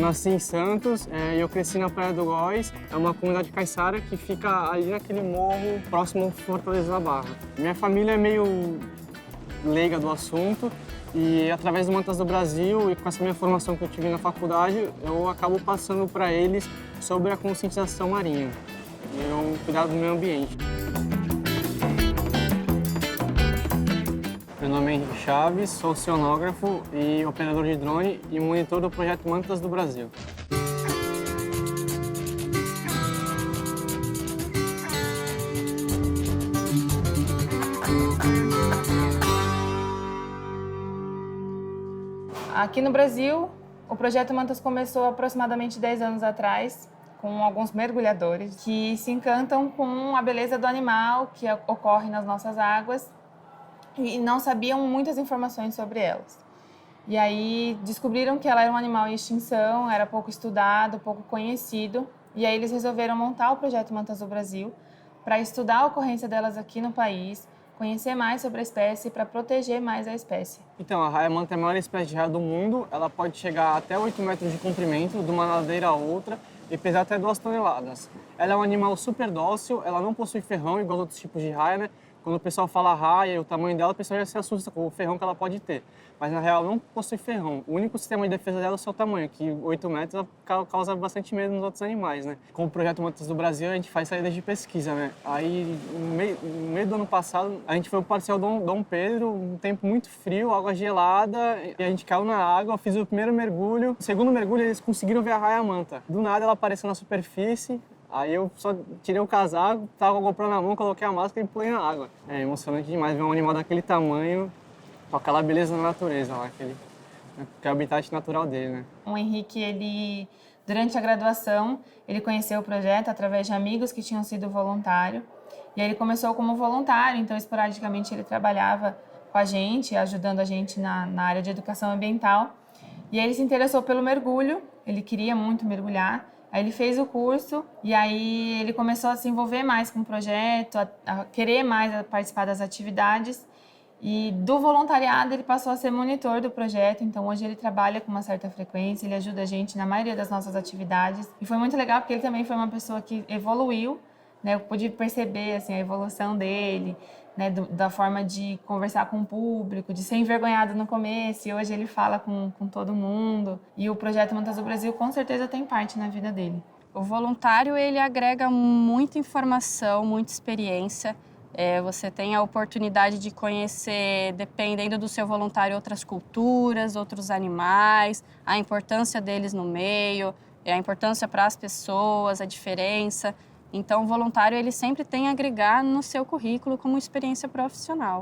nasci em Santos e eu cresci na Praia do Góis. É uma comunidade caiçara que fica ali naquele morro próximo ao Fortaleza da Barra. Minha família é meio leiga do assunto e através do Mantas do Brasil e com essa minha formação que eu tive na faculdade, eu acabo passando para eles sobre a conscientização marinha e o cuidado do meio ambiente. Meu nome é Henrique Chaves, sou oceanógrafo e operador de drone e monitor do projeto Mantas do Brasil. Aqui no Brasil, o projeto Mantas começou aproximadamente 10 anos atrás, com alguns mergulhadores que se encantam com a beleza do animal que ocorre nas nossas águas e não sabiam muitas informações sobre elas. E aí descobriram que ela era um animal em extinção, era pouco estudado, pouco conhecido, e aí eles resolveram montar o projeto Mantas do Brasil para estudar a ocorrência delas aqui no país, conhecer mais sobre a espécie para proteger mais a espécie. Então, a raia-manta é a maior espécie de raia do mundo. Ela pode chegar até 8 metros de comprimento, de uma ladeira a outra, e pesar até 2 toneladas. Ela é um animal super dócil, ela não possui ferrão, igual outros tipos de raia, né? Quando o pessoal fala raia e o tamanho dela, o pessoal já se assusta com o ferrão que ela pode ter. Mas, na real, não possui ferrão. O único sistema de defesa dela é o seu tamanho, que 8 metros causa bastante medo nos outros animais, né? Com o projeto Mantas do Brasil, a gente faz saídas de pesquisa, né? Aí, no meio do ano passado, a gente foi para o Parcial Dom Pedro, um tempo muito frio, água gelada, e a gente caiu na água, fiz o primeiro mergulho. No segundo mergulho, eles conseguiram ver a raia-manta. Do nada, ela apareceu na superfície. Aí eu só tirei o casaco, tava com a GoPro na mão, coloquei a máscara e pulei na água. É emocionante demais ver um animal daquele tamanho, com aquela beleza na natureza lá, que é o habitat natural dele, né? O Henrique, ele, durante a graduação, ele conheceu o projeto através de amigos que tinham sido voluntário. E aí ele começou como voluntário, então esporadicamente ele trabalhava com a gente, ajudando a gente na área de educação ambiental. E aí ele se interessou pelo mergulho, ele queria muito mergulhar. Aí ele fez o curso e aí ele começou a se envolver mais com o projeto, a querer mais participar das atividades. E do voluntariado ele passou a ser monitor do projeto, então hoje ele trabalha com uma certa frequência, ele ajuda a gente na maioria das nossas atividades. E foi muito legal porque ele também foi uma pessoa que evoluiu, né? Eu pude perceber assim, a evolução dele, né? Da forma de conversar com o público, de ser envergonhado no começo, e hoje ele fala com todo mundo. E o projeto Mantas do Brasil com certeza tem parte na vida dele. O voluntário, ele agrega muita informação, muita experiência. Você tem a oportunidade de conhecer, dependendo do seu voluntário, outras culturas, outros animais, a importância deles no meio, a importância para as pessoas, a diferença. Então, o voluntário ele sempre tem a agregar no seu currículo como experiência profissional.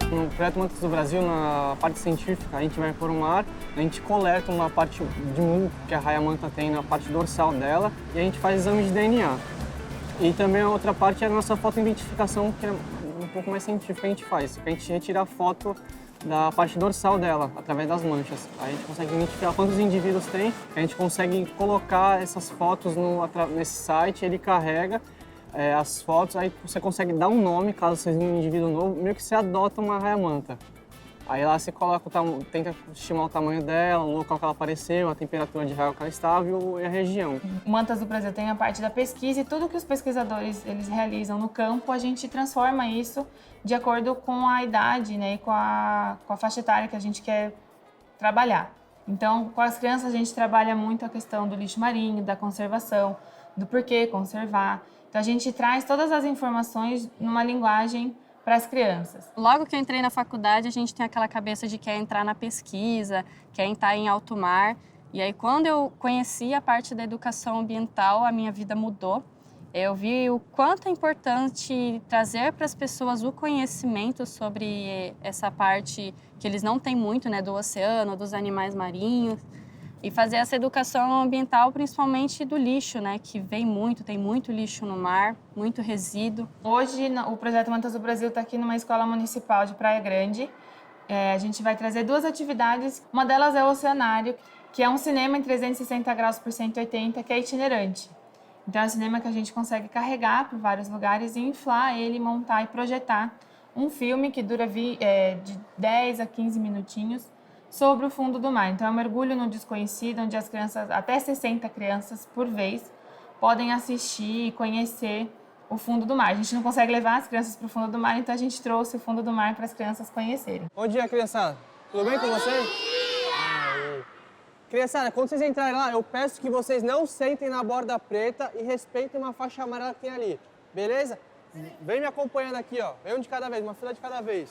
No projeto Mantas do Brasil, na parte científica, a gente vai por um mar, a gente coleta uma parte de muco que a raia-manta tem na parte dorsal dela e a gente faz exame de DNA. E também a outra parte é a nossa fotoidentificação, que é um pouco mais científica que a gente faz, que a gente retira a foto da parte dorsal dela, através das manchas. Aí a gente consegue identificar quantos indivíduos tem, a gente consegue colocar essas fotos nesse site, ele carrega as fotos, aí você consegue dar um nome, caso seja um indivíduo novo, meio que você adota uma raia-manta. Aí lá você coloca tenta estimar o tamanho dela, o local que ela apareceu, a temperatura de raio que ela estava e a região. O Mantas do Brasil tem a parte da pesquisa e tudo que os pesquisadores eles realizam no campo, a gente transforma isso de acordo com a idade, né, e com a faixa etária que a gente quer trabalhar. Então, com as crianças a gente trabalha muito a questão do lixo marinho, da conservação, do porquê conservar. Então a gente traz todas as informações numa linguagem para as crianças. Logo que eu entrei na faculdade, a gente tem aquela cabeça de quer entrar na pesquisa, quer entrar em alto mar. E aí, quando eu conheci a parte da educação ambiental, a minha vida mudou. Eu vi o quanto é importante trazer para as pessoas o conhecimento sobre essa parte que eles não têm muito, né, do oceano, dos animais marinhos. E fazer essa educação ambiental, principalmente do lixo, né? Que vem muito, tem muito lixo no mar, muito resíduo. Hoje, o Projeto Mantas do Brasil está aqui numa escola municipal de Praia Grande. A gente vai trazer 2 atividades. Uma delas é o Oceanário, que é um cinema em 360 graus por 180, que é itinerante. Então, é um cinema que a gente consegue carregar por vários lugares e inflar ele, montar e projetar um filme que dura de 10 a 15 minutinhos sobre o fundo do mar. Então, é um mergulho no desconhecido, onde as crianças, até 60 crianças por vez, podem assistir e conhecer o fundo do mar. A gente não consegue levar as crianças para o fundo do mar, então a gente trouxe o fundo do mar para as crianças conhecerem. Bom dia, criançada. Tudo bem com vocês? Criançada, quando vocês entrarem lá, eu peço que vocês não sentem na borda preta e respeitem uma faixa amarela que tem ali, beleza? Vem me acompanhando aqui, ó. Vem um de cada vez, uma fila de cada vez.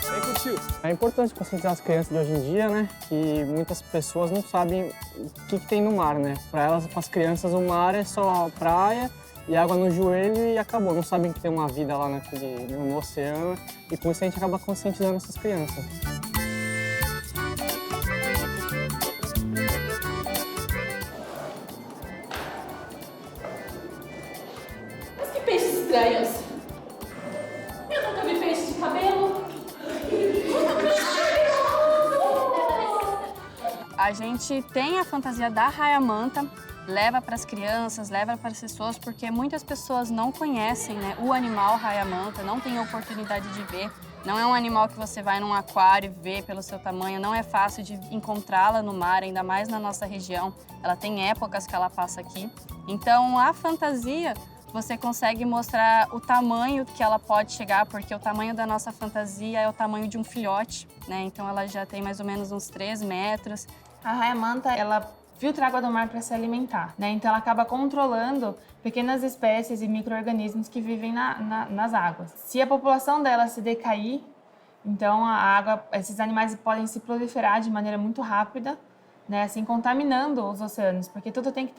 Vem com o tio. É importante conscientizar as crianças de hoje em dia, né? Que muitas pessoas não sabem o que tem no mar, né? Para elas, para as crianças, o mar é só praia e água no joelho e acabou. Não sabem que tem uma vida lá no oceano e com isso a gente acaba conscientizando essas crianças. Mas que peixes estranhos! Eu nunca vi peixe de cabelo! A gente tem a fantasia da raia-manta, leva para as crianças, leva para as pessoas, porque muitas pessoas não conhecem, né, o animal raia-manta, não têm a oportunidade de ver. Não é um animal que você vai num aquário e vê pelo seu tamanho, não é fácil de encontrá-la no mar, ainda mais na nossa região. Ela tem épocas que ela passa aqui. Então, a fantasia, você consegue mostrar o tamanho que ela pode chegar, porque o tamanho da nossa fantasia é o tamanho de um filhote, né? Então, ela já tem mais ou menos uns 3 metros. A raia-manta, ela filtra a água do mar para se alimentar, né? Então ela acaba controlando pequenas espécies e micro-organismos que vivem nas águas. Se a população dela se decair, então esses animais podem se proliferar de maneira muito rápida, né? Assim, contaminando os oceanos, porque tudo tem que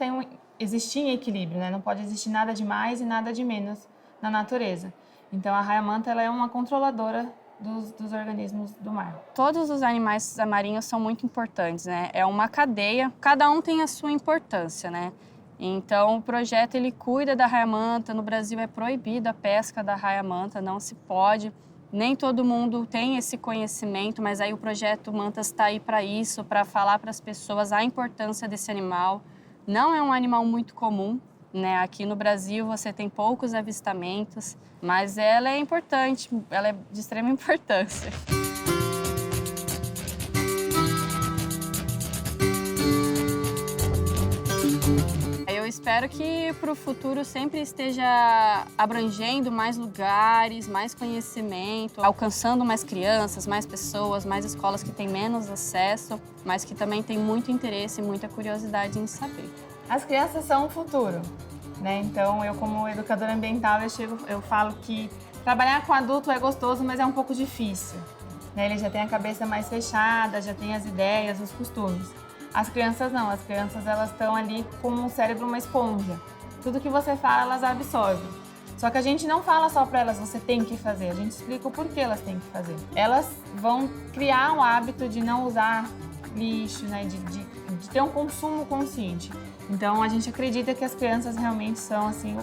existir em equilíbrio, né? Não pode existir nada de mais e nada de menos na natureza. Então a raia-manta, ela é uma controladora dos organismos do mar. Todos os animais marinhos são muito importantes, né? É uma cadeia, cada um tem a sua importância, né? Então, o projeto, ele cuida da raia-manta. No Brasil é proibida a pesca da raia-manta, não se pode. Nem todo mundo tem esse conhecimento, mas aí o projeto Mantas está aí para isso, para falar para as pessoas a importância desse animal. Não é um animal muito comum, né? Aqui no Brasil você tem poucos avistamentos, mas ela é importante, ela é de extrema importância. Eu espero que para o futuro sempre esteja abrangendo mais lugares, mais conhecimento, alcançando mais crianças, mais pessoas, mais escolas que têm menos acesso, mas que também têm muito interesse e muita curiosidade em saber. As crianças são o futuro, né? Então, eu como educadora ambiental, eu falo que trabalhar com adulto é gostoso, mas é um pouco difícil, né? Ele já tem a cabeça mais fechada, já tem as ideias, os costumes. As crianças não, as crianças elas estão ali com um cérebro, uma esponja. Tudo que você fala, elas absorvem. Só que a gente não fala só para elas, você tem que fazer, a gente explica o porquê elas têm que fazer. Elas vão criar o hábito de não usar lixo, né? de ter um consumo consciente. Então, a gente acredita que as crianças realmente são assim,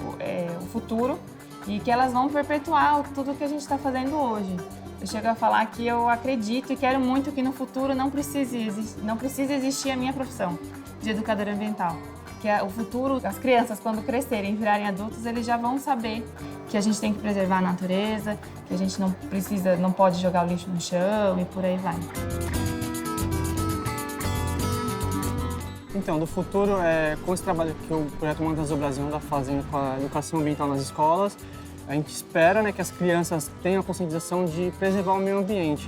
o futuro e que elas vão perpetuar tudo que a gente está fazendo hoje. Eu chego a falar que eu acredito e quero muito que no futuro não precise existir a minha profissão de educadora ambiental. Que o futuro, as crianças, quando crescerem e virarem adultos, eles já vão saber que a gente tem que preservar a natureza, que a gente não pode jogar o lixo no chão e por aí vai. Então, do futuro, com esse trabalho que o Projeto Mantas do Brasil está fazendo com a educação ambiental nas escolas, a gente espera, né, que as crianças tenham a conscientização de preservar o meio ambiente.